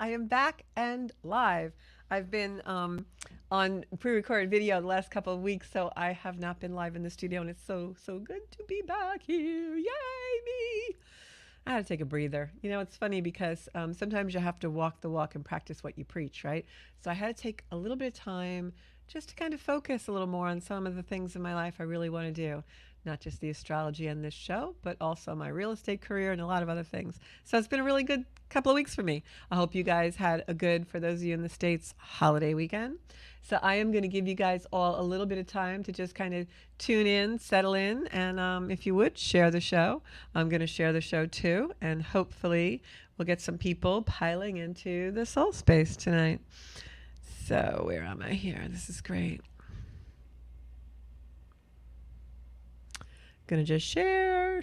I am back and live. I've been on pre-recorded video the last couple of weeks, so I have not been live in the studio, and it's so good to be back here. Yay me! I had to take a breather. You know, it's funny because sometimes you have to walk the walk and practice what you preach, right? So I had to take a little bit of time just to kind of focus a little more on some of the things in my life I really want to do. Not just the astrology and this show, but also my real estate career and a lot of other things. So it's been a really good couple of weeks for me. I hope you guys had a good, for those of you in the States, holiday weekend. So I am going to give you guys all a little bit of time to just kind of tune in, settle in, and if you would, share the show. I'm going to share the show too, and hopefully we'll get some people piling into the soul space tonight. So where am I here? This is great. Gonna just share.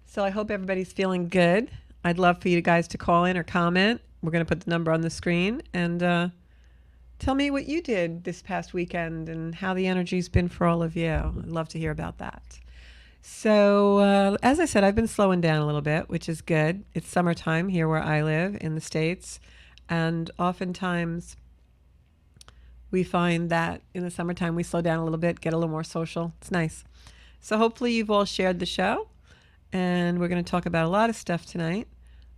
So I hope everybody's feeling good. I'd love for you guys to call in or comment. We're gonna put the number on the screen and tell me what you did this past weekend and how the energy's been for all of you. I'd love to hear about that. So as I said, I've been slowing down a little bit, which is good. It's summertime here where I live in the States, and oftentimes we find that in the summertime we slow down a little bit, get a little more social. It's nice. So hopefully you've all shared the show, and we're going to talk about a lot of stuff tonight.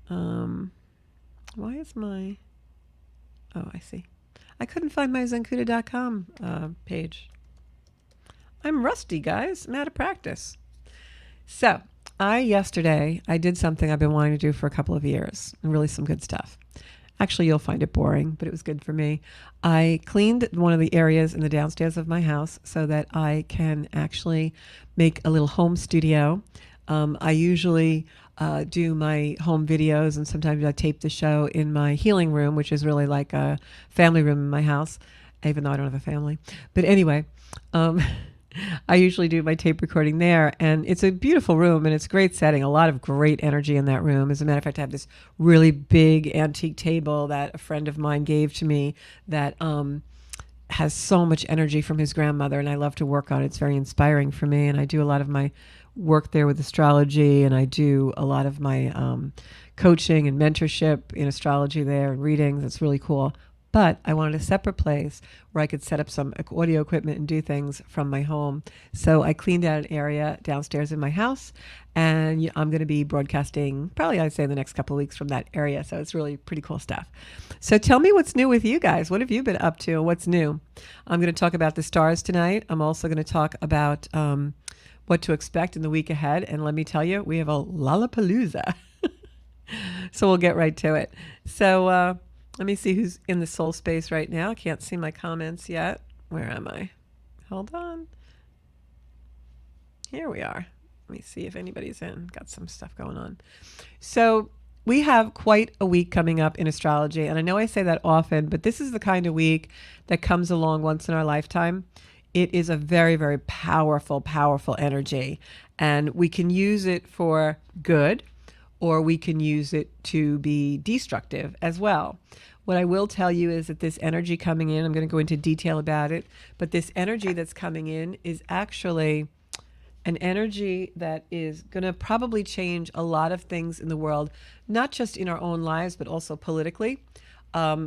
Why is my... Oh, I see. I couldn't find my zenkuda.com page. I'm rusty, guys. I'm out of practice. So yesterday, I did something I've been wanting to do for a couple of years, and really some good stuff. Actually, you'll find it boring, but it was good for me. I cleaned one of the areas in the downstairs of my house so that I can actually make a little home studio. I usually do my home videos, and sometimes I tape the show in my healing room, which is really like a family room in my house, even though I don't have a family. But anyway, I usually do my tape recording there, and it's a beautiful room, and it's a great setting, a lot of great energy in that room. As a matter of fact, I have this really big antique table that a friend of mine gave to me that has so much energy from his grandmother, and I love to work on it. It's very inspiring for me, and I do a lot of my work there with astrology, and I do a lot of my coaching and mentorship in astrology there and readings. It's really cool. But I wanted a separate place where I could set up some audio equipment and do things from my home. So I cleaned out an area downstairs in my house, and I'm going to be broadcasting probably, I'd say, in the next couple of weeks from that area. So it's really pretty cool stuff. So tell me what's new with you guys. What have you been up to? What's new? I'm going to talk about the stars tonight. I'm also going to talk about what to expect in the week ahead. And let me tell you, we have a Lollapalooza. So we'll get right to it. So, let me see who's in the soul space right now. I can't see my comments yet. Where am I? Hold on. Here we are. Let me see if anybody's in. Got some stuff going on. So we have quite a week coming up in astrology. And I know I say that often, but this is the kind of week that comes along once in our lifetime. It is a very, very powerful, powerful energy. And we can use it for good, or we can use it to be destructive as well. What I will tell you is that this energy coming in, I'm going to go into detail about it, but this energy that's coming in is actually an energy that is going to probably change a lot of things in the world, not just in our own lives, but also politically.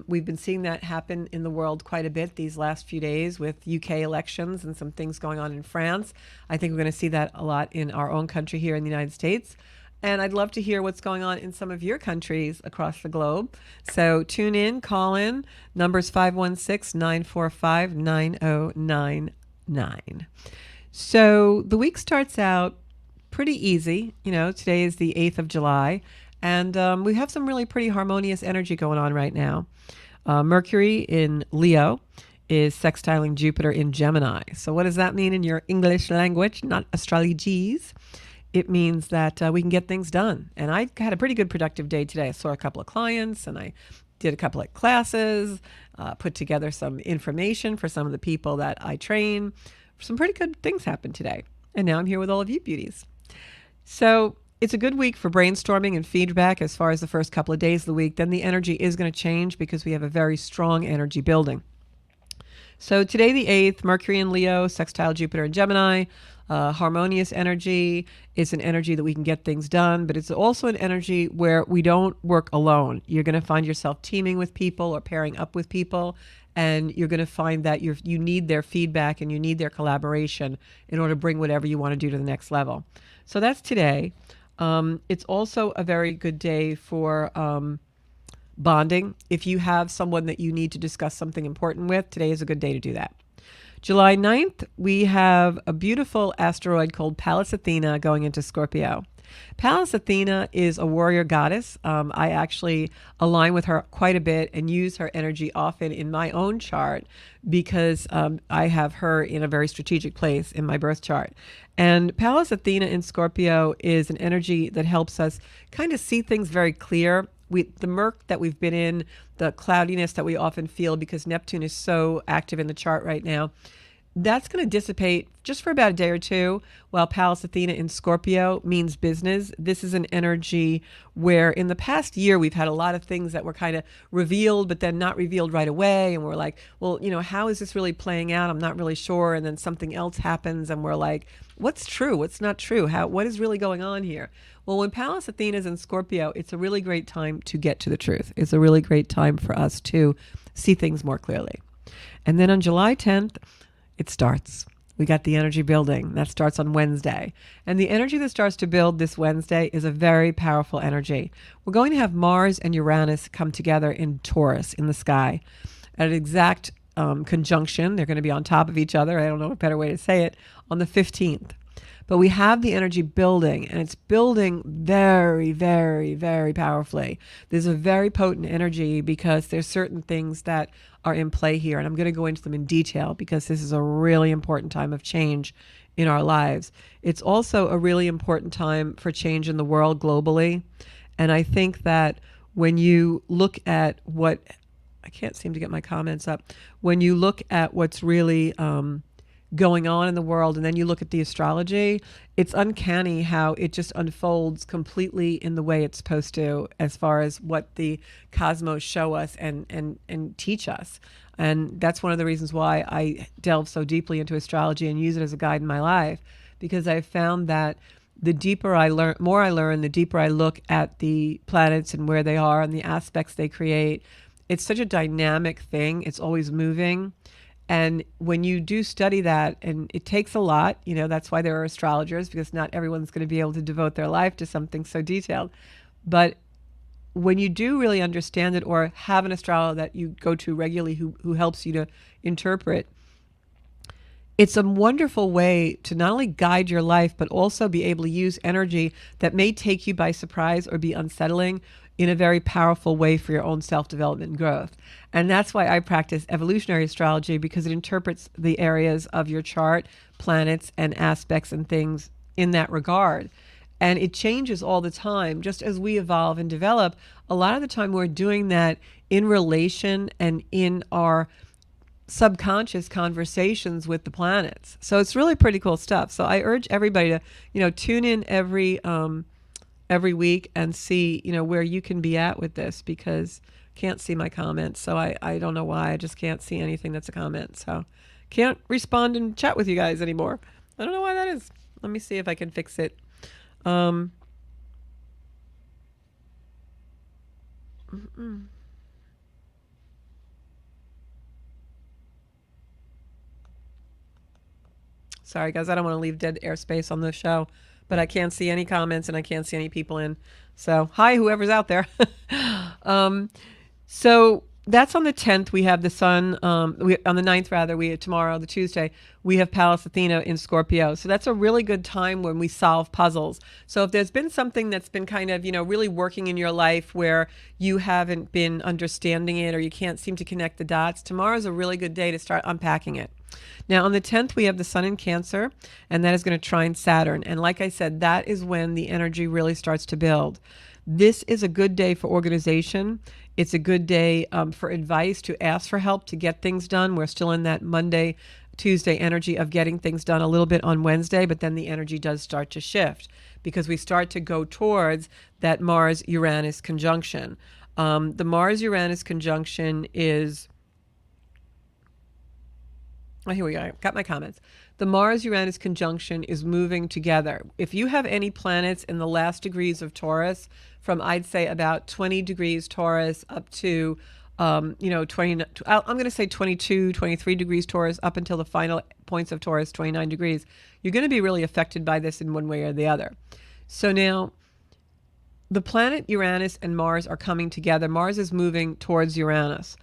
We've been seeing that happen in the world quite a bit these last few days with UK elections and some things going on in France. I think we're going to see that a lot in our own country here in the United States. And I'd love to hear what's going on in some of your countries across the globe. So tune in, call in. Number's 516-945-9099. So the week starts out pretty easy. You know, today is the 8th of July. And we have some really pretty harmonious energy going on right now. Mercury in Leo is sextiling Jupiter in Gemini. So what does that mean in your English language, not astrologese? It means that we can get things done. And I had a pretty good productive day today. I saw a couple of clients, and I did a couple of classes, put together some information for some of the people that I train. Some pretty good things happened today. And now I'm here with all of you beauties. So it's a good week for brainstorming and feedback as far as the first couple of days of the week. Then the energy is going to change because we have a very strong energy building. So today, the 8th, Mercury in Leo, sextile Jupiter in Gemini. Harmonious energy is an energy that we can get things done, but it's also an energy where we don't work alone. You're going to find yourself teaming with people or pairing up with people, and you're going to find that you need their feedback and you need their collaboration in order to bring whatever you want to do to the next level. So that's today. It's also a very good day for bonding. If you have someone that you need to discuss something important with, today is a good day to do that. July 9th, we have a beautiful asteroid called Pallas Athena going into Scorpio. Pallas Athena is a warrior goddess. I actually align with her quite a bit and use her energy often in my own chart because I have her in a very strategic place in my birth chart. And Pallas Athena in Scorpio is an energy that helps us kind of see things very clear. The murk that we've been in, the cloudiness that we often feel because Neptune is so active in the chart right now, that's going to dissipate just for about a day or two, while Pallas Athena in Scorpio means business. This is an energy where in the past year we've had a lot of things that were kind of revealed, but then not revealed right away. And we're like, well, how is this really playing out? I'm not really sure. And then something else happens and we're like, what's true? What's not true? What is really going on here? Well, when Pallas Athena is in Scorpio, it's a really great time to get to the truth. It's a really great time for us to see things more clearly. And then on July 10th, it starts. We got the energy building. That starts on Wednesday. And the energy that starts to build this Wednesday is a very powerful energy. We're going to have Mars and Uranus come together in Taurus in the sky at an exact conjunction. They're going to be on top of each other. I don't know a better way to say it, on the 15th. But we have the energy building, and it's building very, very, very powerfully. There's a very potent energy because there's certain things that are in play here, and I'm going to go into them in detail because this is a really important time of change in our lives. It's also a really important time for change in the world globally, and I think that when you look at I can't seem to get my comments up. When you look at what's really going on in the world, and then you look at the astrology, it's uncanny how it just unfolds completely in the way it's supposed to, as far as what the cosmos show us and teach us. And that's one of the reasons why I delve so deeply into astrology and use it as a guide in my life, because I've found that the deeper I learn, the deeper I look at the planets and where they are and the aspects they create. It's such a dynamic thing. It's always moving. And when you do study that, and it takes a lot, that's why there are astrologers, because not everyone's going to be able to devote their life to something so detailed. But when you do really understand it, or have an astrologer that you go to regularly who helps you to interpret, it's a wonderful way to not only guide your life, but also be able to use energy that may take you by surprise or be unsettling in a very powerful way for your own self-development and growth. And that's why I practice evolutionary astrology, because it interprets the areas of your chart, planets, and aspects and things in that regard. And it changes all the time. Just as we evolve and develop, a lot of the time we're doing that in relation and in our subconscious conversations with the planets. So it's really pretty cool stuff. So I urge everybody to, tune in every week and see, where you can be at with this, because I can't see my comments. So I don't know why. I just can't see anything that's a comment. So can't respond and chat with you guys anymore. I don't know why that is. Let me see if I can fix it. Sorry, guys. I don't want to leave dead airspace on the show, but I can't see any comments and I can't see any people in. So hi, whoever's out there. So that's on the 10th. We have the sun, on the 9th rather, tomorrow, the Tuesday, we have Pallas Athena in Scorpio. So that's a really good time when we solve puzzles. So if there's been something that's been kind of, really working in your life where you haven't been understanding it, or you can't seem to connect the dots, tomorrow's a really good day to start unpacking it. Now, on the 10th, we have the sun in Cancer, and that is going to trine Saturn. And like I said, that is when the energy really starts to build. This is a good day for organization. It's a good day for advice, to ask for help, to get things done. We're still in that Monday, Tuesday energy of getting things done a little bit on Wednesday, but then the energy does start to shift because we start to go towards that Mars-Uranus conjunction. The Mars-Uranus conjunction is... Oh, here we go. Got my comments. the Mars-Uranus conjunction is moving together. If you have any planets in the last degrees of Taurus, from I'd say about 20 degrees Taurus up to 20, I'm going to say 22, 23 degrees Taurus up until the final points of Taurus, 29 degrees, you're going to be really affected by this in one way or the other. So now the planet Uranus and Mars are coming together. Mars is moving towards Uranus,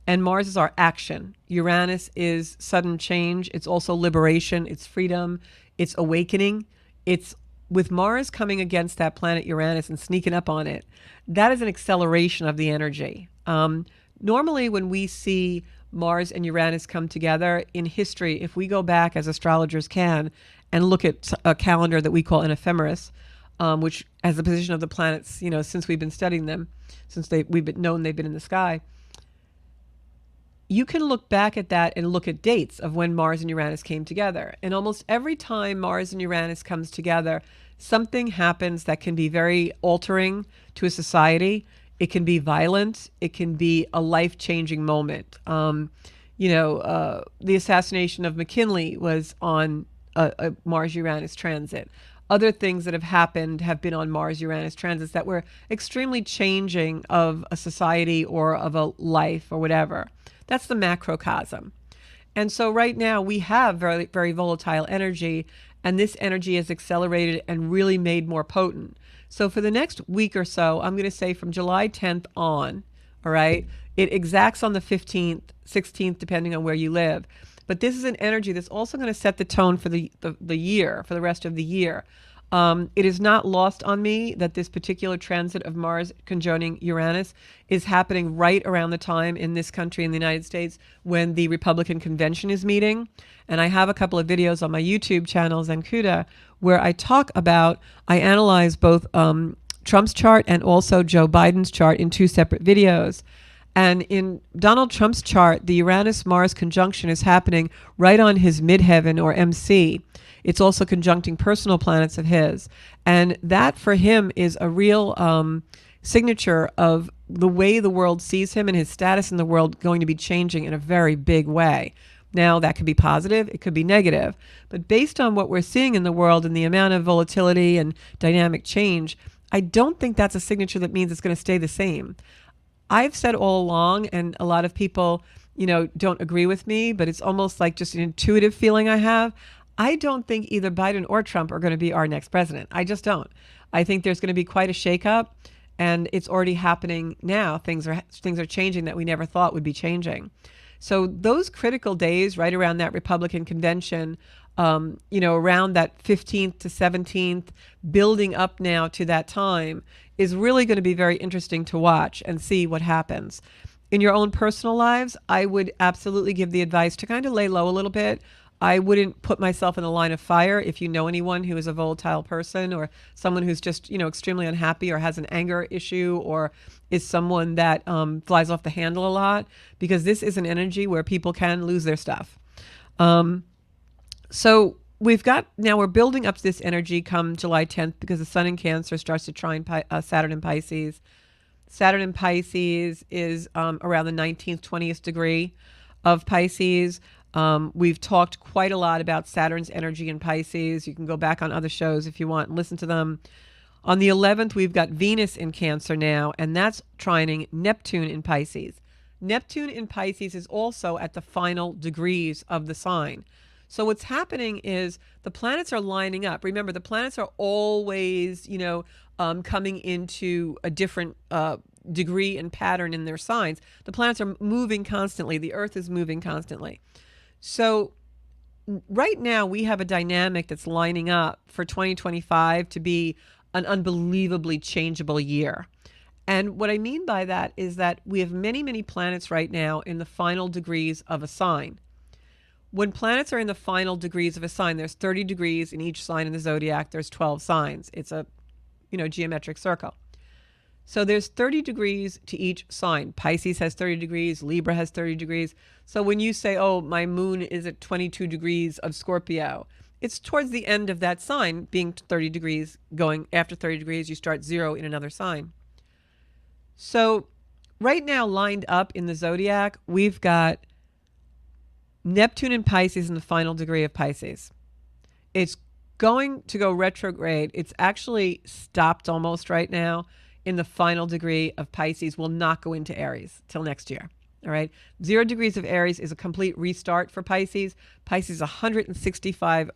and Mars is our action. Uranus is sudden change. It's also liberation. It's freedom. It's awakening. It's with Mars coming against that planet Uranus and sneaking up on it. That is an acceleration of the energy. Normally, when we see Mars and Uranus come together in history, if we go back as astrologers can and look at a calendar that we call an ephemeris, which has the position of the planets, since we've been studying them, since we've known they've been in the sky, you can look back at that and look at dates of when Mars and Uranus came together. And almost every time Mars and Uranus comes together, something happens that can be very altering to a society. It can be violent. It can be a life-changing moment. The assassination of McKinley was on a Mars-Uranus transit. Other things that have happened have been on Mars-Uranus transits that were extremely changing of a society or of a life or whatever. That's the macrocosm. And so right now we have very, very volatile energy, and this energy is accelerated and really made more potent. So for the next week or so, I'm going to say from July 10th on, all right, it exacts on the 15th, 16th, depending on where you live. But this is an energy that's also going to set the tone for the year, for the rest of the year. It is not lost on me that this particular transit of Mars conjuncting Uranus is happening right around the time in this country, in the United States, when the Republican convention is meeting. And I have a couple of videos on my YouTube channel, Zancuda, where I analyze both Trump's chart and also Joe Biden's chart in two separate videos. And in Donald Trump's chart, the Uranus-Mars conjunction is happening right on his midheaven, or MC. It's also conjuncting personal planets of his. And that, for him, is a real signature of the way the world sees him and his status in the world going to be changing in a very big way. Now, that could be positive. It could be negative. But based on what we're seeing in the world and the amount of volatility and dynamic change, I don't think that's a signature that means it's going to stay the same. I've said all along, and a lot of people, don't agree with me, but it's almost like just an intuitive feeling I have. I don't think either Biden or Trump are going to be our next president. I just don't. I think there's going to be quite a shakeup, and it's already happening now. Things are changing that we never thought would be changing. So those critical days right around that Republican convention, around that 15th to 17th, building up now to that time, is really going to be very interesting to watch and see what happens. In your own personal lives, I would absolutely give the advice to kind of lay low a little bit. I wouldn't put myself in the line of fire. If you know anyone who is a volatile person, or someone who's just, extremely unhappy, or has an anger issue, or is someone that flies off the handle a lot, because this is an energy where people can lose their stuff. So we're building up to this energy come July 10th, because the sun in Cancer starts to trine Saturn in Pisces. Saturn in Pisces is around the 19th, 20th degree of Pisces. We've talked quite a lot about Saturn's energy in Pisces. You can go back on other shows if you want and listen to them. On the 11th, we've got Venus in Cancer now, and that's trining Neptune in Pisces. Neptune in Pisces is also at the final degrees of the sign. So what's happening is the planets are lining up. Remember, the planets are always, coming into a different degree and pattern in their signs. The planets are moving constantly. The Earth is moving constantly. So right now we have a dynamic that's lining up for 2025 to be an unbelievably changeable year. And what I mean by that is that we have many, many planets right now in the final degrees of a sign. When planets are in the final degrees of a sign, there's 30 degrees in each sign in the zodiac. There's 12 signs. It's a, geometric circle. So there's 30 degrees to each sign. Pisces has 30 degrees. Libra has 30 degrees. So when you say, oh, my moon is at 22 degrees of Scorpio, it's towards the end of that sign being 30 degrees. Going after 30 degrees, you start 0 in another sign. So right now, lined up in the zodiac, we've got Neptune in Pisces in the final degree of Pisces. It's going to go retrograde. It's actually stopped almost right now in the final degree of Pisces. Will not go into Aries till next year. All right. 0 degrees of Aries is a complete restart for Pisces. Pisces is 165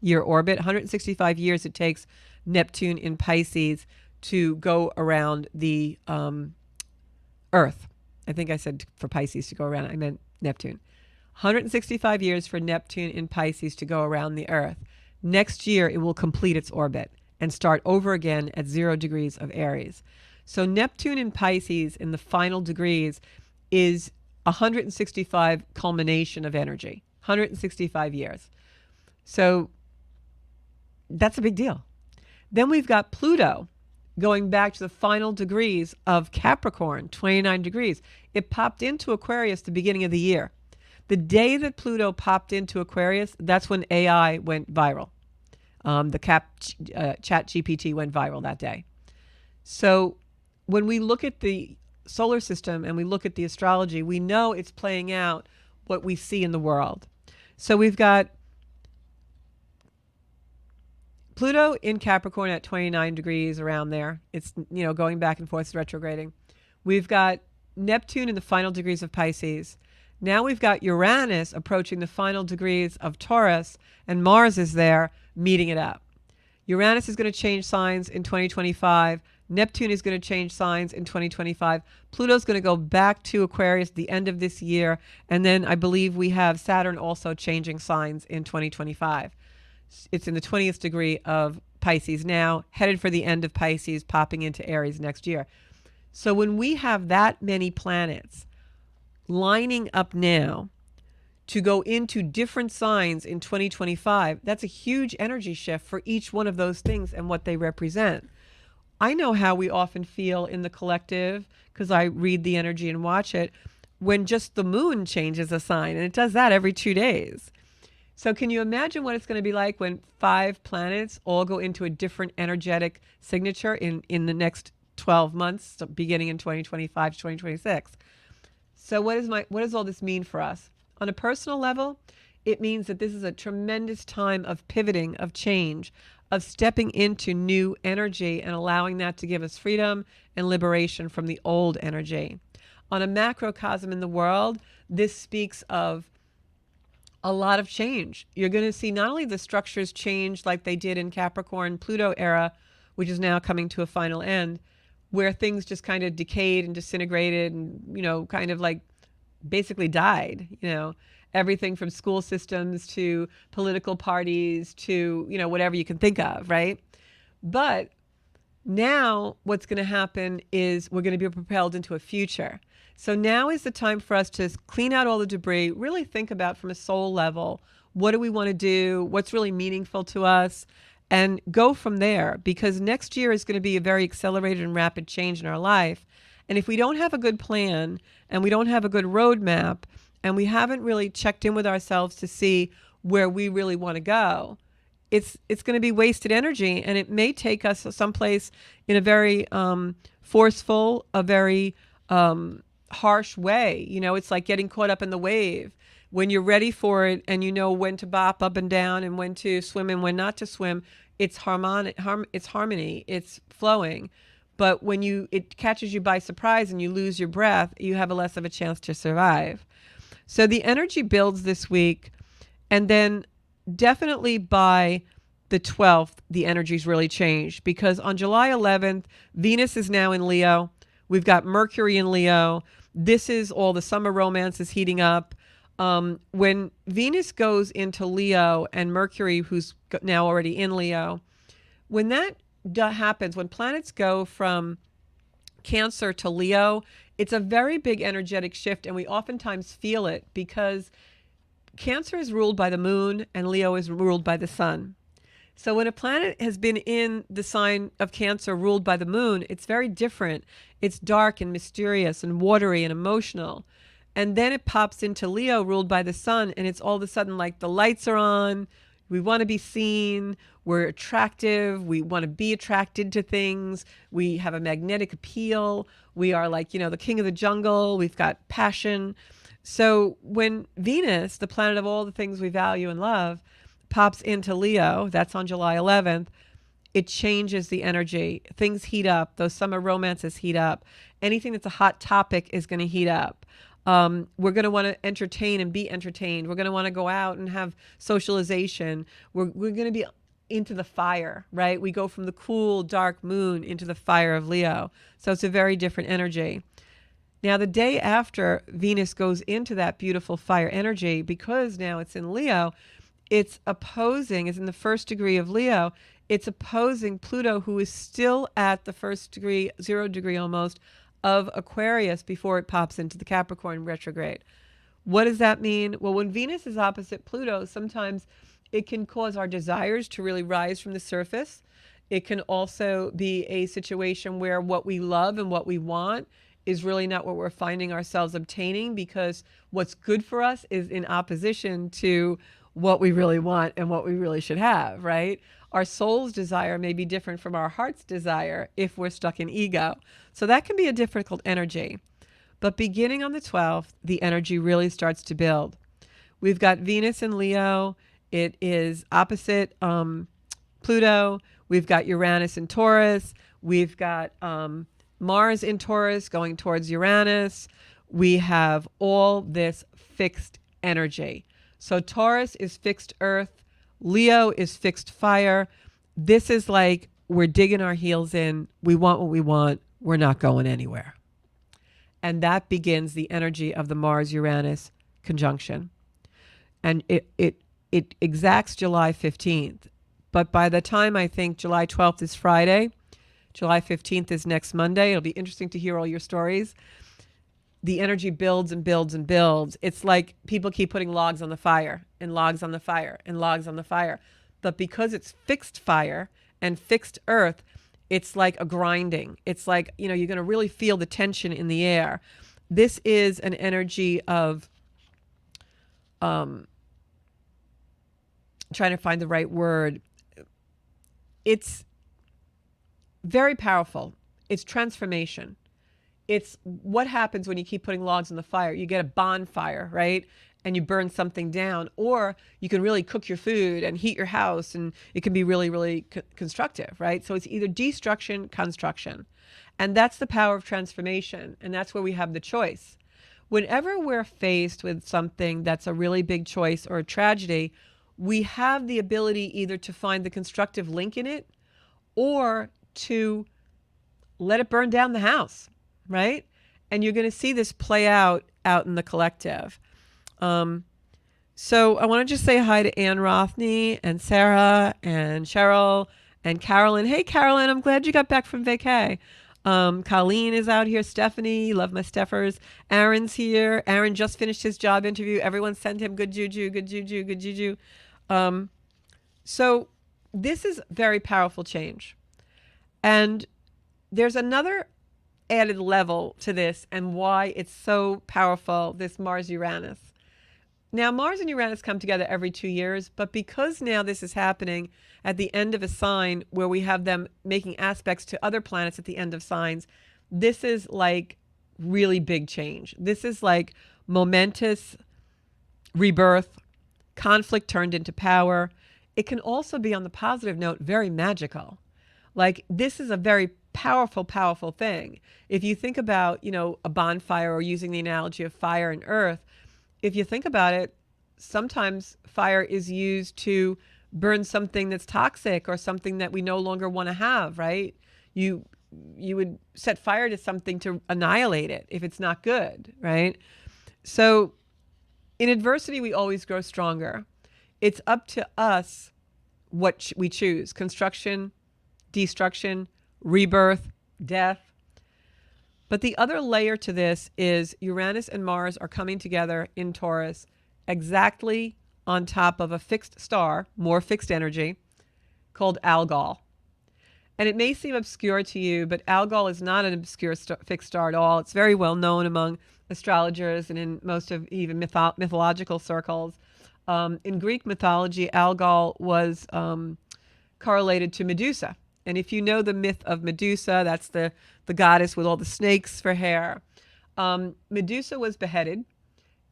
year orbit, 165 years it takes Neptune in Pisces to go around the Earth. I think I said for Pisces to go around. I meant Neptune. 165 years for Neptune in Pisces to go around the Earth. Next year, it will complete its orbit and start over again at 0 degrees of Aries. So Neptune in Pisces in the final degrees is 165 culmination of energy, 165 years. So that's a big deal. Then we've got Pluto going back to the final degrees of Capricorn, 29 degrees. It popped into Aquarius the beginning of the year. The day that Pluto popped into Aquarius, that's when AI went viral. The chat GPT went viral that day. So when we look at the solar system and we look at the astrology, we know it's playing out what we see in the world. So we've got Pluto in Capricorn at 29 degrees, around there. It's, going back and forth, retrograding. We've got Neptune in the final degrees of Pisces. Now we've got Uranus approaching the final degrees of Taurus, and Mars is there meeting it up. Uranus is going to change signs in 2025. Neptune is going to change signs in 2025. Pluto's going to go back to Aquarius at the end of this year. And then I believe we have Saturn also changing signs in 2025. It's in the 20th degree of Pisces now, headed for the end of Pisces, popping into Aries next year. So when we have that many planets lining up now to go into different signs in 2025, that's a huge energy shift for each one of those things and what they represent. I know how we often feel in the collective, because I read the energy and watch it, when just the moon changes a sign, and it does that every 2 days. So can you imagine what it's going to be like when 5 planets all go into a different energetic signature in the next 12 months, beginning in 2025 to 2026? So what does all this mean for us? On a personal level, it means that this is a tremendous time of pivoting, of change, of stepping into new energy and allowing that to give us freedom and liberation from the old energy. On a macrocosm in the world, this speaks of a lot of change. You're going to see not only the structures change like they did in Capricorn Pluto era, which is now coming to a final end, where things just kind of decayed and disintegrated and, kind of like basically died, everything from school systems to political parties to, whatever you can think of, right? But now what's going to happen is we're going to be propelled into a future. So now is the time for us to clean out all the debris, really think about from a soul level, what do we want to do? What's really meaningful to us? And go from there, because next year is going to be a very accelerated and rapid change in our life. And if we don't have a good plan and we don't have a good roadmap and we haven't really checked in with ourselves to see where we really want to go, it's going to be wasted energy, and it may take us someplace in a very forceful, a very harsh way. It's like getting caught up in the wave. When you're ready for it and you know when to bop up and down and when to swim and when not to swim, it's harmony, it's flowing. But when it catches you by surprise and you lose your breath, you have a less of a chance to survive. So the energy builds this week, and then definitely by the 12th, the energy's really changed, because on July 11th, Venus is now in Leo. We've got Mercury in Leo. This is all the summer romance is heating up. When Venus goes into Leo and Mercury, who's now already in Leo, when that happens, when planets go from Cancer to Leo, it's a very big energetic shift, and we oftentimes feel it because Cancer is ruled by the moon and Leo is ruled by the sun. So when a planet has been in the sign of Cancer ruled by the moon, it's very different. It's dark and mysterious and watery and emotional. And then it pops into Leo ruled by the sun, and it's all of a sudden like the lights are on. We want to be seen. We're attractive. We want to be attracted to things. We have a magnetic appeal. We are like, the king of the jungle. We've got passion. So when Venus, the planet of all the things we value and love, pops into Leo, that's on July 11th, it changes the energy. Things heat up. Those summer romances heat up. Anything that's a hot topic is going to heat up. We're going to want to entertain and be entertained. We're going to want to go out and have socialization. We're going to be into the fire, right? We go from the cool, dark moon into the fire of Leo. So it's a very different energy. Now, the day after Venus goes into that beautiful fire energy, because now it's in Leo, it's in the first degree of Leo, it's opposing Pluto, who is still at the first degree, 0 degree almost, of Aquarius before it pops into the Capricorn retrograde. What does that mean? Well, when Venus is opposite Pluto, sometimes it can cause our desires to really rise from the surface. It can also be a situation where what we love and what we want is really not what we're finding ourselves obtaining, because what's good for us is in opposition to what we really want and what we really should have, right? Our soul's desire may be different from our heart's desire if we're stuck in ego. So that can be a difficult energy. But beginning on the 12th, the energy really starts to build. We've got Venus in Leo. It is opposite Pluto. We've got Uranus in Taurus. We've got Mars in Taurus going towards Uranus. We have all this fixed energy. So Taurus is fixed earth. Leo is fixed fire. This is like we're digging our heels in. We want what we want. We're not going anywhere. And that begins the energy of the Mars-Uranus conjunction. And it exacts July 15th. But by the time I think July 12th is Friday, July 15th is next Monday. It'll be interesting to hear all your stories. The energy builds and builds and builds. It's like people keep putting logs on the fire and logs on the fire and logs on the fire. But because it's fixed fire and fixed earth, it's like a grinding. It's like, you're going to really feel the tension in the air. This is an energy of trying to find the right word. It's very powerful. It's transformation. It's what happens when you keep putting logs on the fire. You get a bonfire, right? And you burn something down. Or you can really cook your food and heat your house, and it can be really, really constructive, right? So it's either destruction, construction. And that's the power of transformation. And that's where we have the choice. Whenever we're faced with something that's a really big choice or a tragedy, we have the ability either to find the constructive link in it or to let it burn down the house, right? And you're going to see this play out in the collective. So I want to just say hi to Ann Rothney and Sarah and Cheryl and Carolyn. Hey, Carolyn, I'm glad you got back from vacay. Colleen is out here. Stephanie, love my Steffers. Aaron's here. Aaron just finished his job interview. Everyone send him good juju, good juju, good juju. So this is very powerful change. And there's another added level to this and why it's so powerful, this Mars-Uranus. Now, Mars and Uranus come together every 2 years, but because now this is happening at the end of a sign where we have them making aspects to other planets at the end of signs, this is like really big change. This is like momentous rebirth, conflict turned into power. It can also be, on the positive note, very magical. Like, this is a very powerful, powerful thing. If you think about, a bonfire, or using the analogy of fire and earth, if you think about it, sometimes fire is used to burn something that's toxic or something that we no longer want to have, right? You would set fire to something to annihilate it if it's not good, right? So in adversity, we always grow stronger. It's up to us what we choose: construction, destruction, rebirth, death. But the other layer to this is Uranus and Mars are coming together in Taurus exactly on top of a fixed star, more fixed energy, called Algol. And it may seem obscure to you, but Algol is not an obscure fixed star at all. It's very well known among astrologers and in most of even mythological circles. In Greek mythology, Algol was correlated to Medusa. And if you know the myth of Medusa, that's the goddess with all the snakes for hair. Medusa was beheaded,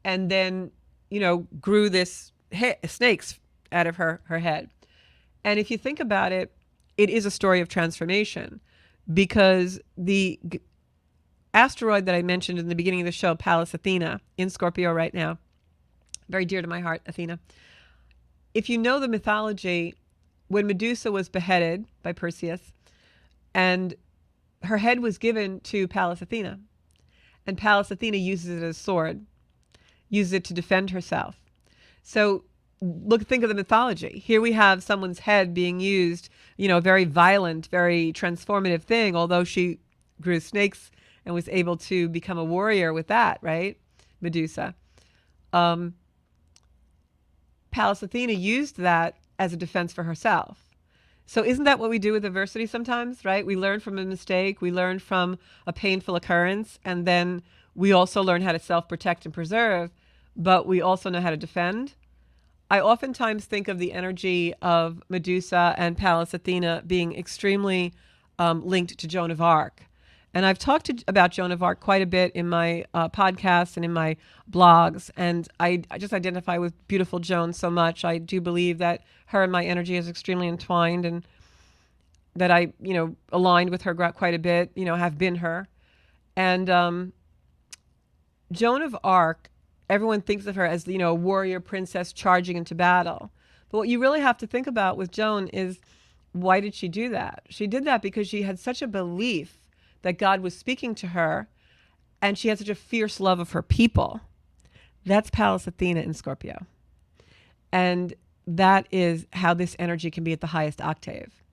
and then, grew this snakes out of her head. And if you think about it, it is a story of transformation, because the asteroid that I mentioned in the beginning of the show, Pallas Athena, in Scorpio right now, very dear to my heart, Athena. If you know the mythology, when Medusa was beheaded by Perseus, and her head was given to Pallas Athena, and Pallas Athena uses it as a sword, uses it to defend herself. So think of the mythology. Here we have someone's head being used, a very violent, very transformative thing, although she grew snakes and was able to become a warrior with that, right? Medusa. Pallas Athena used that as a defense for herself. So isn't that what we do with adversity sometimes, right? We learn from a mistake, we learn from a painful occurrence, and then we also learn how to self-protect and preserve, but we also know how to defend. I oftentimes think of the energy of Medusa and Pallas Athena being extremely linked to Joan of Arc. And I've talked about Joan of Arc quite a bit in my podcasts and in my blogs. And I just identify with beautiful Joan so much. I do believe that her and my energy is extremely entwined, and that I, aligned with her quite a bit, have been her. And Joan of Arc, everyone thinks of her as, a warrior princess charging into battle. But what you really have to think about with Joan is, why did she do that? She did that because she had such a belief that God was speaking to her, and she had such a fierce love of her people. That's Pallas Athena in Scorpio. And that is how this energy can be at the highest octave.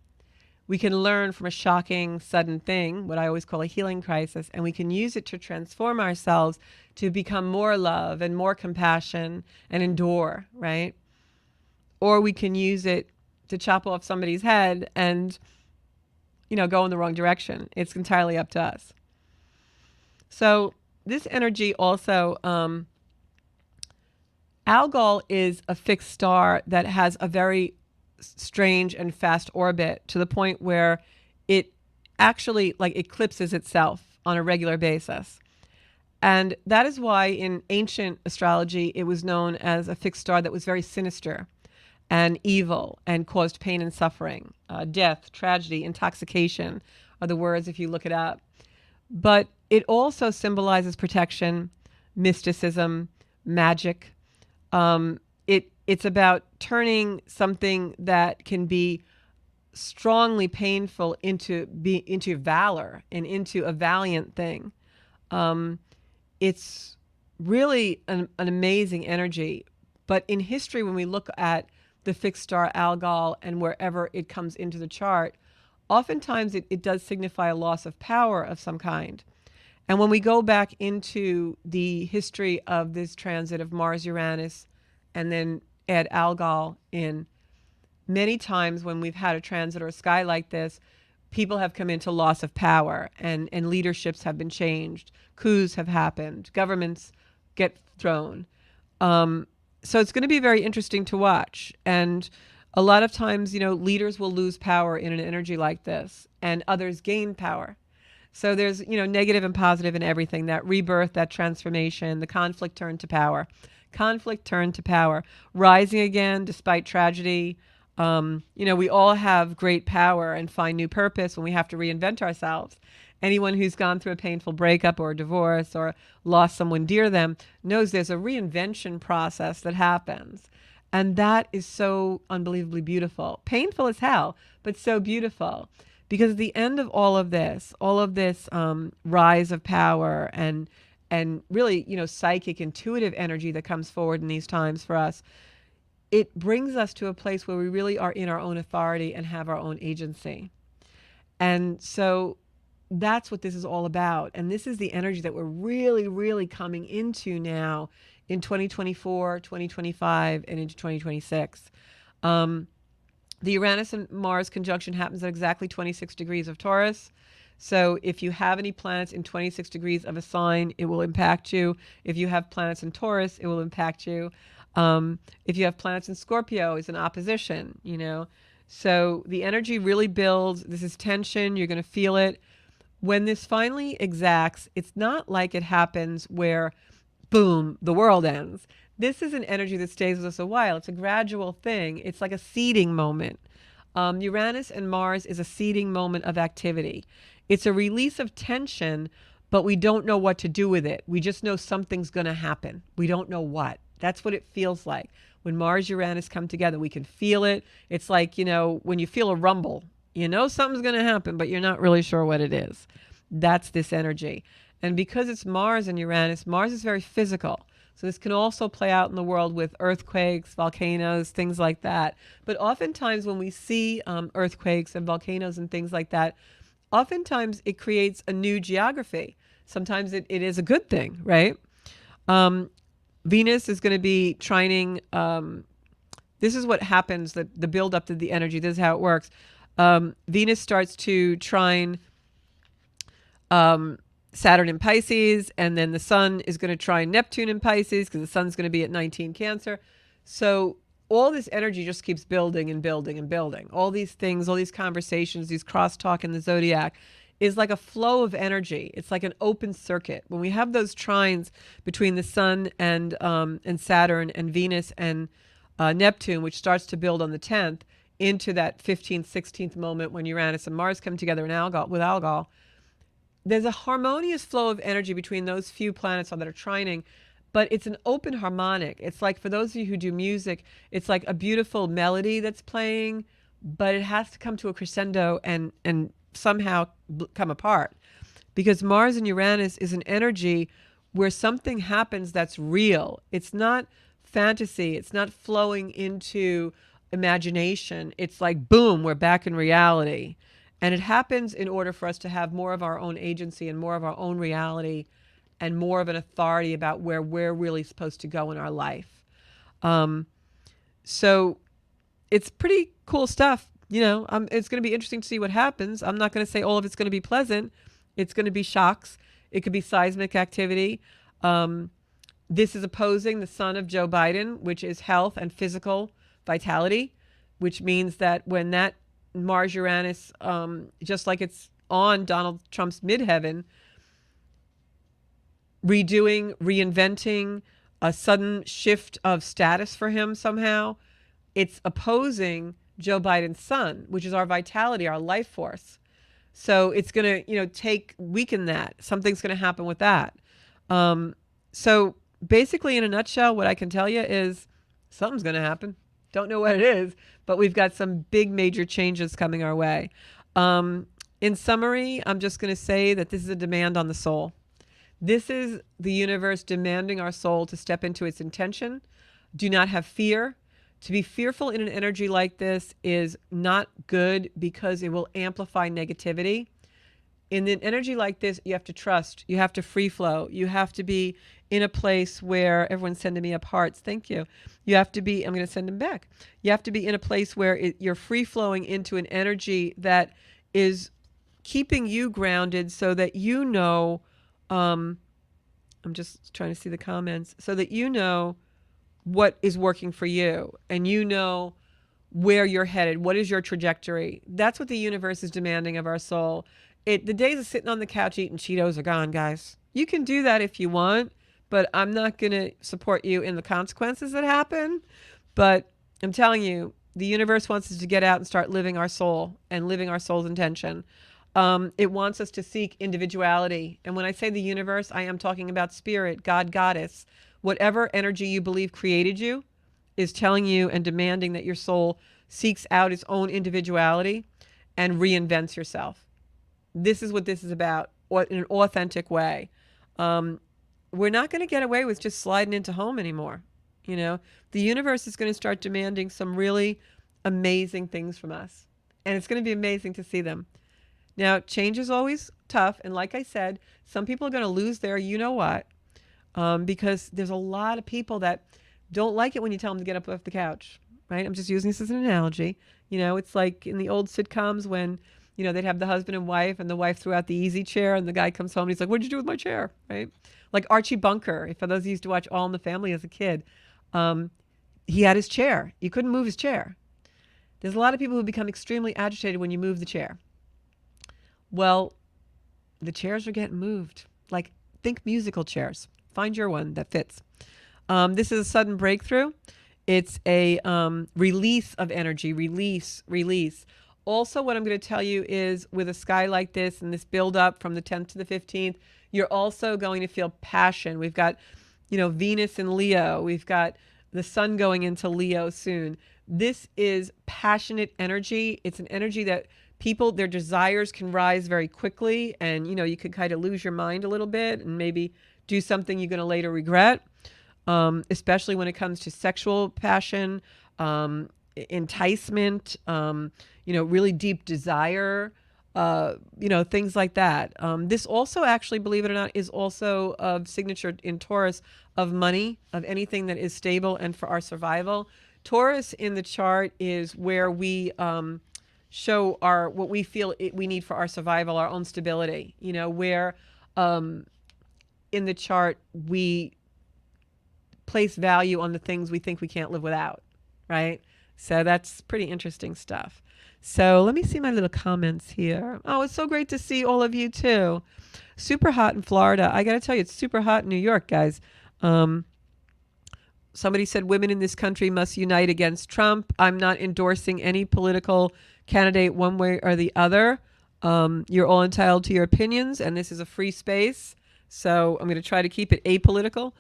We can learn from a shocking, sudden thing, what I always call a healing crisis, and we can use it to transform ourselves to become more love and more compassion and endure, right? Or we can use it to chop off somebody's head and go in the wrong direction. It's entirely up to us. So this energy also, Algol is a fixed star that has a very strange and fast orbit, to the point where it actually eclipses itself on a regular basis. And that is why in ancient astrology, it was known as a fixed star that was very sinister and evil and caused pain and suffering. Death, tragedy, intoxication are the words if you look it up. But it also symbolizes protection, mysticism, magic. It's about turning something that can be strongly painful into valor and into a valiant thing. It's really an amazing energy. But in history, when we look at the fixed star Algol and wherever it comes into the chart, oftentimes it does signify a loss of power of some kind. And when we go back into the history of this transit of Mars-Uranus and then add Algol in, many times when we've had a transit or a sky like this, people have come into loss of power, and leaderships have been changed. Coups have happened. Governments get thrown. So it's going to be very interesting to watch. And a lot of times, leaders will lose power in an energy like this, and others gain power. So there's, negative and positive in everything. That rebirth, that transformation, the conflict turned to power. Conflict turned to power. Rising again despite tragedy. We all have great power and find new purpose when we have to reinvent ourselves. Anyone who's gone through a painful breakup or a divorce or lost someone dear to them knows there's a reinvention process that happens. And that is so unbelievably beautiful. Painful as hell, but so beautiful. Because at the end of all of this rise of power and really, psychic, intuitive energy that comes forward in these times for us, it brings us to a place where we really are in our own authority and have our own agency. And so that's what this is all about. And this is the energy that we're really, really coming into now in 2024, 2025, and into 2026. The Uranus and Mars conjunction happens at exactly 26 degrees of Taurus. So if you have any planets in 26 degrees of a sign, it will impact you. If you have planets in Taurus, it will impact you. If you have planets in Scorpio, it's an opposition, So the energy really builds. This is tension. You're going to feel it. When this finally exacts, it's not like it happens where boom, the world ends. This is an energy that stays with us a while. It's a gradual thing. It's like a seeding moment. Uranus and Mars is a seeding moment of activity. It's a release of tension, but we don't know what to do with it. We just know something's going to happen. We don't know what. That's what it feels like. When Mars Uranus come together, we can feel it. It's like, when you feel a rumble, something's going to happen, but you're not really sure what it is. That's this energy. And because it's Mars and Uranus, Mars is very physical. So this can also play out in the world with earthquakes, volcanoes, things like that. But oftentimes when we see earthquakes and volcanoes and things like that, oftentimes it creates a new geography. Sometimes it is a good thing, right? Venus is going to be trining. This is what happens, the build up to the energy. This is how it works. Venus starts to trine Saturn in Pisces, and then the sun is going to trine Neptune in Pisces because the sun's going to be at 19 Cancer. So all this energy just keeps building and building and building. All these things, all these conversations, these crosstalk in the zodiac is like a flow of energy. It's like an open circuit. When we have those trines between the sun and Saturn and Venus and Neptune, which starts to build on the 10th into that 15th, 16th moment when Uranus and Mars come together in Algol, there's a harmonious flow of energy between those few planets that are trining, but it's an open harmonic. It's like, for those of you who do music, it's like a beautiful melody that's playing, but it has to come to a crescendo and somehow come apart. Because Mars and Uranus is an energy where something happens that's real. It's not fantasy. It's not flowing into imagination. It's like, boom, we're back in reality. And it happens in order for us to have more of our own agency and more of our own reality and more of an authority about where we're really supposed to go in our life. So it's pretty cool stuff. It's going to be interesting to see what happens. I'm not going to say all of it's going to be pleasant. It's going to be shocks. It could be seismic activity. This is opposing the sun of Joe Biden, which is health and physical vitality, which means that when that Mars Uranus, just like it's on Donald Trump's midheaven, reinventing a sudden shift of status for him somehow, it's opposing Joe Biden's sun, which is our vitality, our life force. So it's going to, weaken that. Something's going to happen with that. So basically, in a nutshell, what I can tell you is something's going to happen. Don't know what it is, but we've got some big major changes coming our way. In summary, I'm just going to say that this is a demand on the soul. This is the universe demanding our soul to step into its intention. Do not have fear. To be fearful in an energy like this is not good because it will amplify negativity. In an energy like this, you have to trust. You have to free flow. You have to be in a place where everyone's sending me up hearts. Thank you. You have to be, I'm going to send them back. You have to be in a place where you're free flowing into an energy that is keeping you grounded so that I'm just trying to see the comments, so that what is working for you and where you're headed. What is your trajectory? That's what the universe is demanding of our soul. The days of sitting on the couch eating Cheetos are gone, guys. You can do that if you want, but I'm not going to support you in the consequences that happen. But I'm telling you, the universe wants us to get out and start living our soul and living our soul's intention. It wants us to seek individuality. And when I say the universe, I am talking about spirit, God, goddess. Whatever energy you believe created you is telling you and demanding that your soul seeks out its own individuality and reinvents yourself. This is what this is about, in an authentic way. We're not going to get away with just sliding into home anymore. The universe is going to start demanding some really amazing things from us. And it's going to be amazing to see them. Now, change is always tough. And like I said, some people are going to lose their you-know-what, because there's a lot of people that don't like it when you tell them to get up off the couch, right? I'm just using this as an analogy. It's like in the old sitcoms when, they'd have the husband and wife, and the wife threw out the easy chair, and the guy comes home and he's like, "What'd you do with my chair?" Right? Like Archie Bunker, for those who used to watch All in the Family as a kid, he had his chair. You couldn't move his chair. There's a lot of people who become extremely agitated when you move the chair. Well, the chairs are getting moved. Like, think musical chairs. find your one that fits. This is a sudden breakthrough. It's a release of energy, release. Also, what I'm going to tell you is with a sky like this and this build up from the 10th to the 15th, you're also going to feel passion. We've got, Venus in Leo. We've got the sun going into Leo soon. This is passionate energy. It's an energy that people, their desires can rise very quickly. And, you could kind of lose your mind a little bit and maybe do something you're going to later regret. Especially when it comes to sexual passion, enticement, really deep desire, things like that. This also actually, believe it or not, is also a signature in Taurus of money, of anything that is stable and for our survival. Taurus in the chart is where we show what we feel we need for our survival, our own stability, where in the chart we place value on the things we think we can't live without, right? So that's pretty interesting stuff. So let me see my little comments here. Oh, it's so great to see all of you too. Super hot in Florida. I got to tell you, it's super hot in New York, guys. Somebody said women in this country must unite against Trump. I'm not endorsing any political candidate one way or the other. You're all entitled to your opinions, and this is a free space. So I'm going to try to keep it apolitical.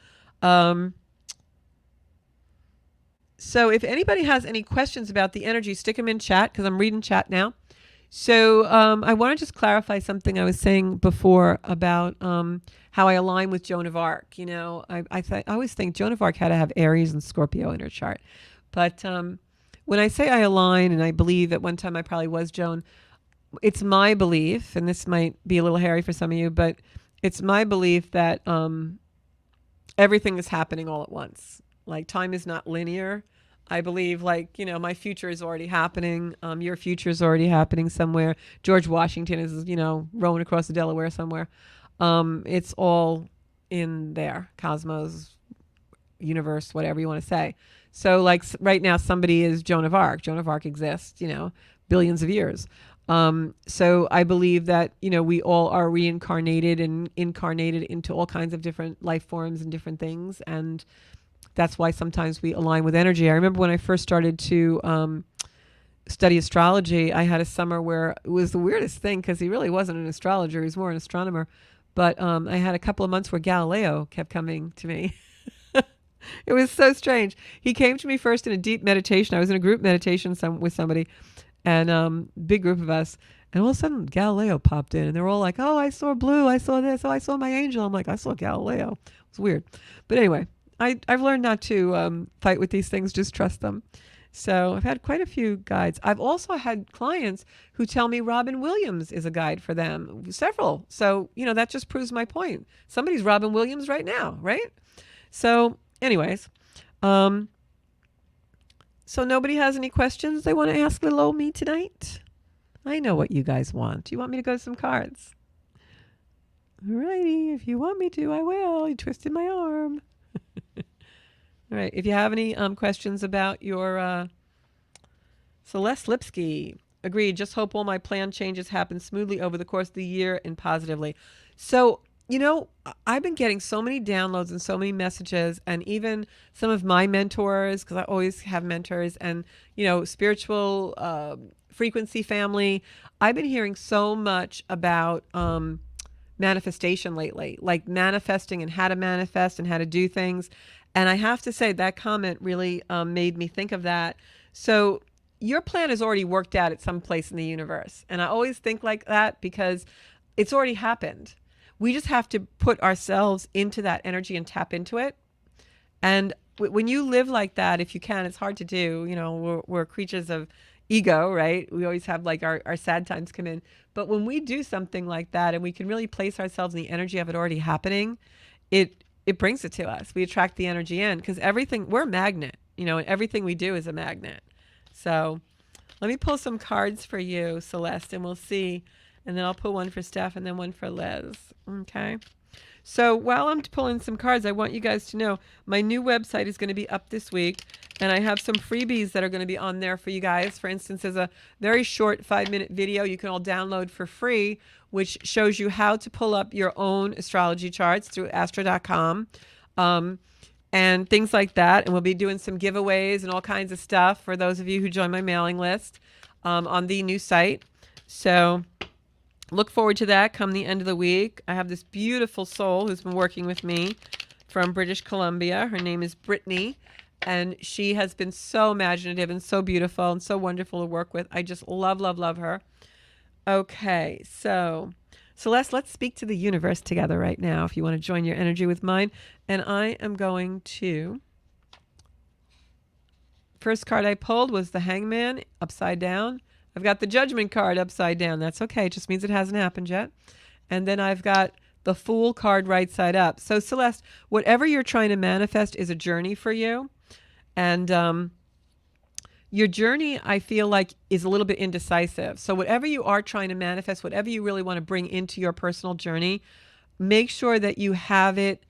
So if anybody has any questions about the energy, stick them in chat because I'm reading chat now. So I want to just clarify something I was saying before about how I align with Joan of Arc. I always think Joan of Arc had to have Aries and Scorpio in her chart. But when I say I align, and I believe at one time I probably was Joan, it's my belief, and this might be a little hairy for some of you, but it's my belief that everything is happening all at once. Like time is not linear. I believe my future is already happening. Your future is already happening somewhere. George Washington is, rowing across the Delaware somewhere. It's all in there. Cosmos, universe, whatever you want to say. So right now somebody is Joan of Arc. Joan of Arc exists, billions of years. So I believe that, we all are reincarnated and incarnated into all kinds of different life forms and different things. And that's why sometimes we align with energy. I remember when I first started to study astrology, I had a summer where it was the weirdest thing because he really wasn't an astrologer. He was more an astronomer. But I had a couple of months where Galileo kept coming to me. It was so strange. He came to me first in a deep meditation. I was in a group meditation with somebody, and big group of us. And all of a sudden, Galileo popped in. And they were all like, oh, I saw blue. I saw this. Oh, I saw my angel. I'm like, I saw Galileo. It was weird. But anyway. I've learned not to fight with these things, just trust them. So I've had quite a few guides. I've also had clients who tell me Robin Williams is a guide for them, several. So, that just proves my point. Somebody's Robin Williams right now, right? So anyways, so nobody has any questions they want to ask little old me tonight? I know what you guys want. You want me to go to some cards? Alrighty, if you want me to, I will. You twisted my arm. All right. If you have any questions about your Celeste Lipsky, agreed. Just hope all my plan changes happen smoothly over the course of the year and positively. So, I've been getting so many downloads and so many messages, and even some of my mentors, because I always have mentors, and, spiritual frequency family. I've been hearing so much about manifestation lately, like manifesting and how to manifest and how to do things. And I have to say that comment really made me think of that. So your plan is already worked out at some place in the universe. And I always think like that because it's already happened. We just have to put ourselves into that energy and tap into it. And when you live like that, if you can, it's hard to do. We're creatures of ego, right? We always have our sad times come in. But when we do something like that and we can really place ourselves in the energy of it already happening, it brings it to us. We attract the energy in because we're a magnet, and everything we do is a magnet. So let me pull some cards for you, Celeste, and we'll see. And then I'll pull one for Steph and then one for Liz. Okay. So while I'm pulling some cards, I want you guys to know my new website is going to be up this week, and I have some freebies that are going to be on there for you guys. For instance, there's a very short 5-minute video you can all download for free, which shows you how to pull up your own astrology charts through astro.com. And things like that. And we'll be doing some giveaways and all kinds of stuff for those of you who join my mailing list on the new site. So look forward to that come the end of the week. I have this beautiful soul who's been working with me from British Columbia. Her name is Brittany, and she has been so imaginative and so beautiful and so wonderful to work with. I just love, love, love her. Okay, so Celeste, let's speak to the universe together right now if you want to join your energy with mine. And I am going to... First card I pulled was the Hangman upside down. I've got the Judgment card upside down. That's okay. It just means it hasn't happened yet. And then I've got the Fool card right side up. So Celeste, whatever you're trying to manifest is a journey for you. And your journey, I feel like, is a little bit indecisive. So whatever you are trying to manifest, whatever you really want to bring into your personal journey, make sure that you have it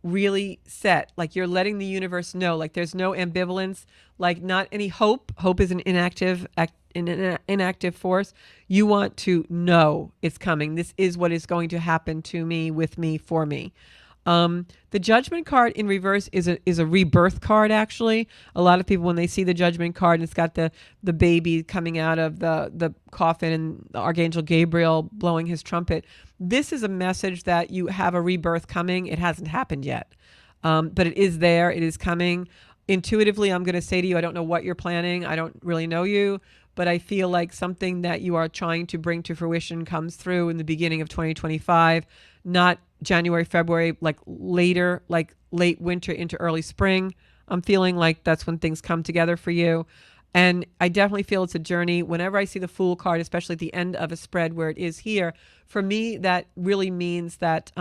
really set. Like you're letting the universe know, like there's no ambivalence, like not any hope. Hope is an inactive force. You want to know it's coming. This is what is going to happen to me, with me, for me. The Judgment card in reverse is a rebirth card. Actually, a lot of people, when they see the Judgment card and it's got the baby coming out of the coffin and the Archangel Gabriel blowing his trumpet, this is a message that you have a rebirth coming. It hasn't happened yet, but it is there. It is coming. Intuitively, I'm going to say to you, I don't know what you're planning. I don't really know you, but I feel like something that you are trying to bring to fruition comes through in the beginning of 2025, not January, February, like later, like late winter into early spring. I'm feeling like that's when things come together for you. And I definitely feel it's a journey. Whenever I see the Fool card, especially at the end of a spread where it is here, for me, that really means that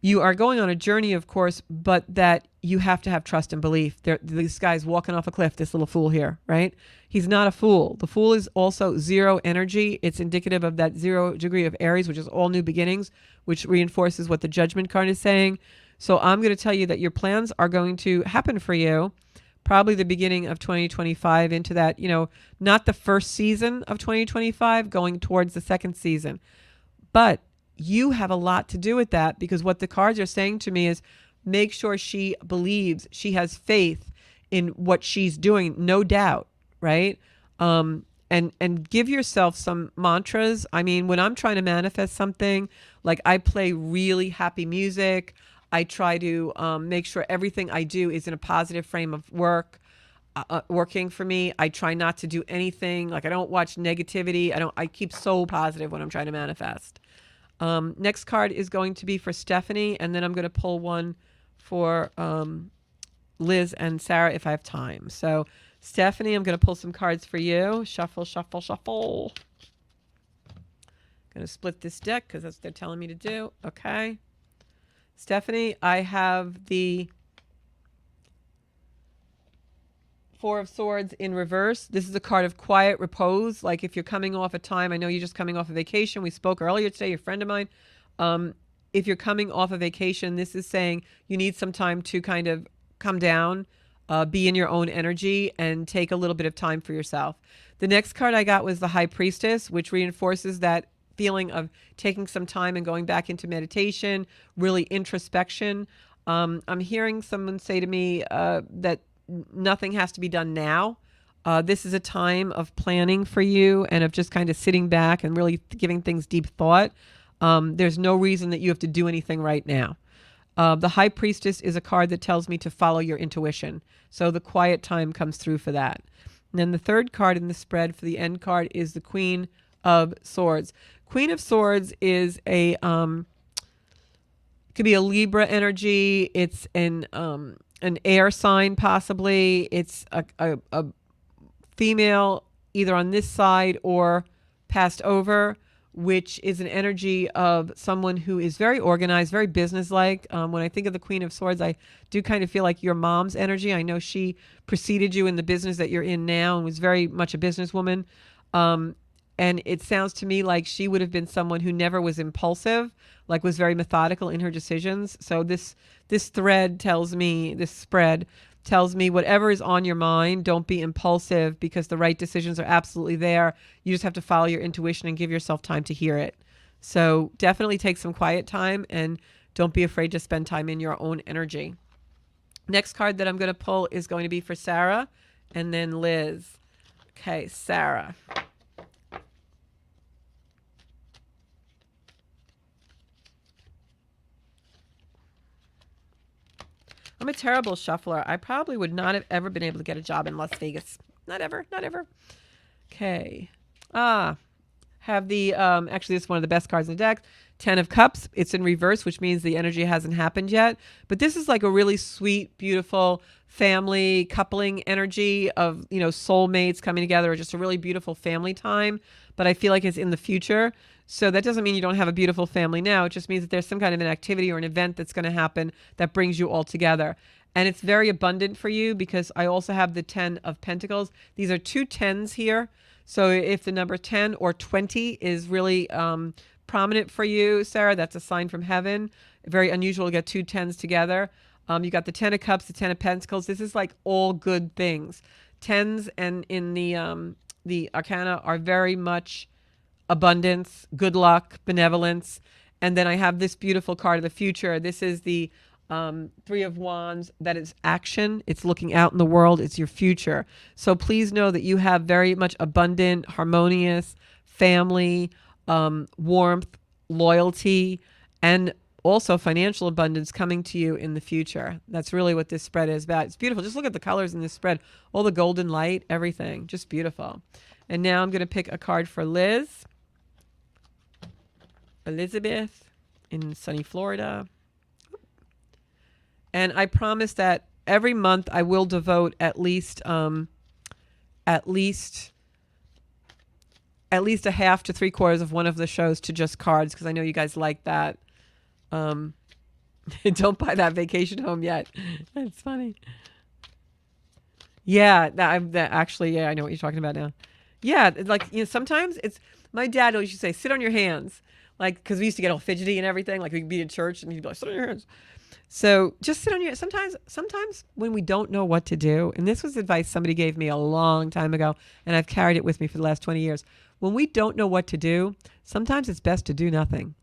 you are going on a journey, of course, but that you have to have trust and belief. This guy's walking off a cliff, this little fool here, right? He's not a fool. The Fool is also zero energy. It's indicative of that 0 degree of Aries, which is all new beginnings, which reinforces what the Judgment card is saying. So I'm going to tell you that your plans are going to happen for you, probably the beginning of 2025 into that, not the first season of 2025, going towards the second season. But you have a lot to do with that, because what the cards are saying to me is make sure she believes, she has faith in what she's doing, no doubt, right? And give yourself some mantras. I mean, when I'm trying to manifest something, like I play really happy music. I try to make sure everything I do is in a positive frame of working for me. I try not to do anything, like I don't watch negativity. I keep so positive when I'm trying to manifest. Next card is going to be for Stephanie, and then I'm going to pull one for Liz and Sarah if I have time. So Stephanie, I'm going to pull some cards for you. Shuffle, shuffle, shuffle. Going to split this deck because that's what they're telling me to do. Okay. Stephanie, I have the Four of Swords in reverse. This is a card of quiet repose. Like if you're coming off a time, I know you're just coming off a vacation. We spoke earlier today, you're a friend of mine. If you're coming off a vacation, this is saying you need some time to kind of come down, be in your own energy, and take a little bit of time for yourself. The next card I got was the High Priestess, which reinforces that feeling of taking some time and going back into meditation, really introspection. I'm hearing someone say to me that nothing has to be done now. This is a time of planning for you and of just kind of sitting back and really giving things deep thought. There's no reason that you have to do anything right now. The High Priestess is a card that tells me to follow your intuition. So the quiet time comes through for that. And then the third card in the spread for the end card is the Queen of Swords. Queen of Swords is could be a Libra energy. It's an air sign, possibly. It's a female either on this side or passed over, which is an energy of someone who is very organized, very businesslike. When I think of the Queen of Swords, I do kind of feel like your mom's energy. I know she preceded you in the business that you're in now and was very much a businesswoman. And it sounds to me like she would have been someone who never was impulsive, like was very methodical in her decisions. So this thread tells me, this spread tells me, whatever is on your mind, don't be impulsive, because the right decisions are absolutely there. You just have to follow your intuition and give yourself time to hear it. So definitely take some quiet time, and don't be afraid to spend time in your own energy. Next card that I'm going to pull is going to be for Sarah and then Liz. Okay, Sarah. I'm a terrible shuffler. I probably would not have ever been able to get a job in Las Vegas. Not ever, not ever. Okay. Have the, actually, this is one of the best cards in the deck. 10 of Cups. It's in reverse, which means the energy hasn't happened yet. But this is like a really sweet, beautiful family coupling energy of, soulmates coming together, or just a really beautiful family time. But I feel like it's in the future. So that doesn't mean you don't have a beautiful family now. It just means that there's some kind of an activity or an event that's going to happen that brings you all together. And it's very abundant for you, because I also have the 10 of Pentacles. These are two 10s here. So if the number 10 or 20 is really prominent for you, Sarah, that's a sign from heaven. Very unusual to get two 10s together. You got the 10 of Cups, the 10 of Pentacles. This is like all good things. 10s and in the Arcana are very much abundance, good luck, benevolence. And then I have this beautiful card of the future. This is the 3 of Wands. That is action. It's looking out in the world. It's your future. So please know that you have very much abundant, harmonious family, warmth, loyalty, and also financial abundance coming to you in the future. That's really what this spread is about. It's beautiful. Just look at the colors in this spread. All the golden light, everything. Just beautiful. And now I'm going to pick a card for Liz. Elizabeth in sunny Florida. And I promise that every month I will devote at least a half to 3/4 of one of the shows to just cards, because I know you guys like that. Don't buy that vacation home yet. That's funny. Yeah, actually, I know what you're talking about now. Yeah, like, sometimes it's, my dad always used to say, sit on your hands. Like, because we used to get all fidgety and everything. Like, we'd be at church and he'd be like, sit on your hands. So just sit on your, sometimes when we don't know what to do, and this was advice somebody gave me a long time ago, and I've carried it with me for the last 20 years. When we don't know what to do, sometimes it's best to do nothing.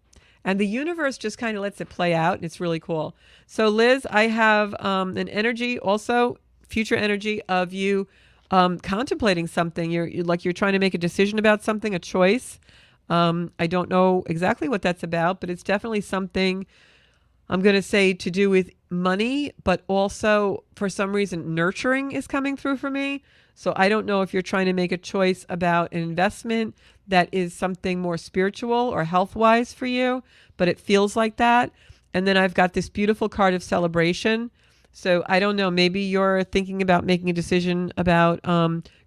And the universe just kind of lets it play out, and it's really cool. So Liz, I have an energy also, future energy of you contemplating something. You're trying to make a decision about something, a choice. I don't know exactly what that's about, but it's definitely something, I'm going to say, to do with money, but also for some reason nurturing is coming through for me. So I don't know if you're trying to make a choice about an investment that is something more spiritual or health-wise for you, but it feels like that. And then I've got this beautiful card of celebration. So I don't know, maybe you're thinking about making a decision about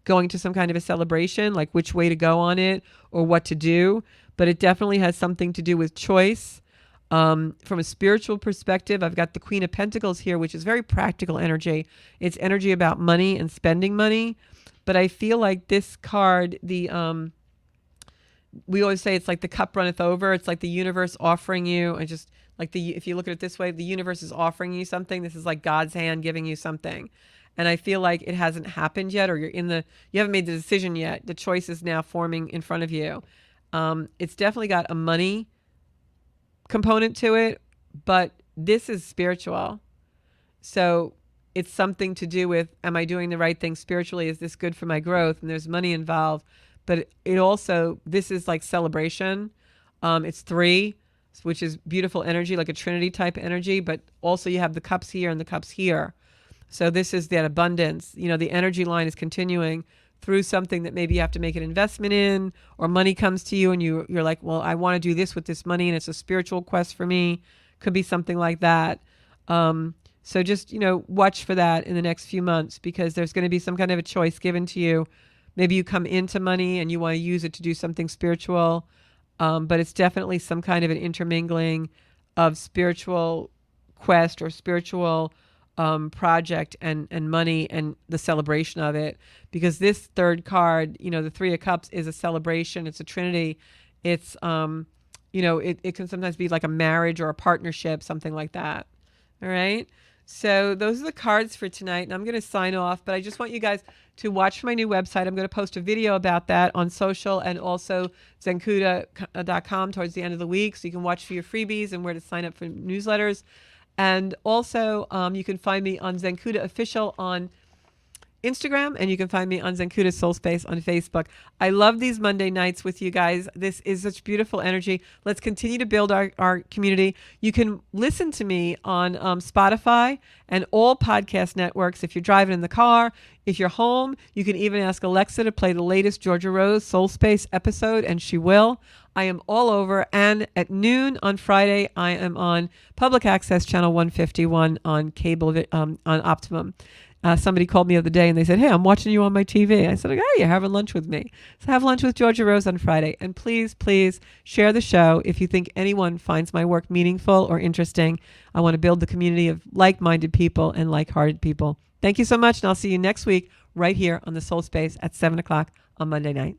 going to some kind of a celebration, like which way to go on it or what to do. But it definitely has something to do with choice. From a spiritual perspective, I've got the Queen of Pentacles here, which is very practical energy. It's energy about money and spending money. But I feel like this card, we always say it's like the cup runneth over. It's like the universe offering you, and just like if you look at it this way, the universe is offering you something. This is like God's hand giving you something. And I feel like it hasn't happened yet, or you haven't made the decision yet. The choice is now forming in front of you. It's definitely got a money component to it, but this is spiritual. So it's something to do with, am I doing the right thing spiritually? Is this good for my growth? And there's money involved, but it also, this is like celebration. It's 3, which is beautiful energy, like a Trinity type energy, but also you have the cups here and the cups here. So this is that abundance. The energy line is continuing through something that maybe you have to make an investment in, or money comes to you and you're like, well, I want to do this with this money and it's a spiritual quest for me. Could be something like that. So just, watch for that in the next few months, because there's going to be some kind of a choice given to you. Maybe you come into money and you want to use it to do something spiritual. But it's definitely some kind of an intermingling of spiritual quest or spiritual project and money and the celebration of it. Because this third card, the Three of Cups, is a celebration. It's a trinity. It's, it can sometimes be like a marriage or a partnership, something like that. All right. So those are the cards for tonight. And I'm going to sign off, but I just want you guys to watch my new website. I'm going to post a video about that on social and also zenkuda.com towards the end of the week. So you can watch for your freebies and where to sign up for newsletters. And also you can find me on Zenkuda Official on Instagram, and you can find me on Zenkuda Soul Space on Facebook. I love these Monday nights with you guys. This is such beautiful energy. Let's continue to build our community. You can listen to me on Spotify and all podcast networks. If you're driving in the car, if you're home, you can even ask Alexa to play the latest Georgia Rose Soul Space episode, and she will. I am all over. And at noon on Friday, I am on Public Access Channel 151 on cable, on Optimum. Somebody called me the other day and they said, "Hey, I'm watching you on my TV." I said, "Oh, you're having lunch with me." So have lunch with Georgia Rose on Friday. And please, please share the show if you think anyone finds my work meaningful or interesting. I want to build the community of like-minded people and like-hearted people. Thank you so much. And I'll see you next week right here on the Soul Space at 7 o'clock on Monday night.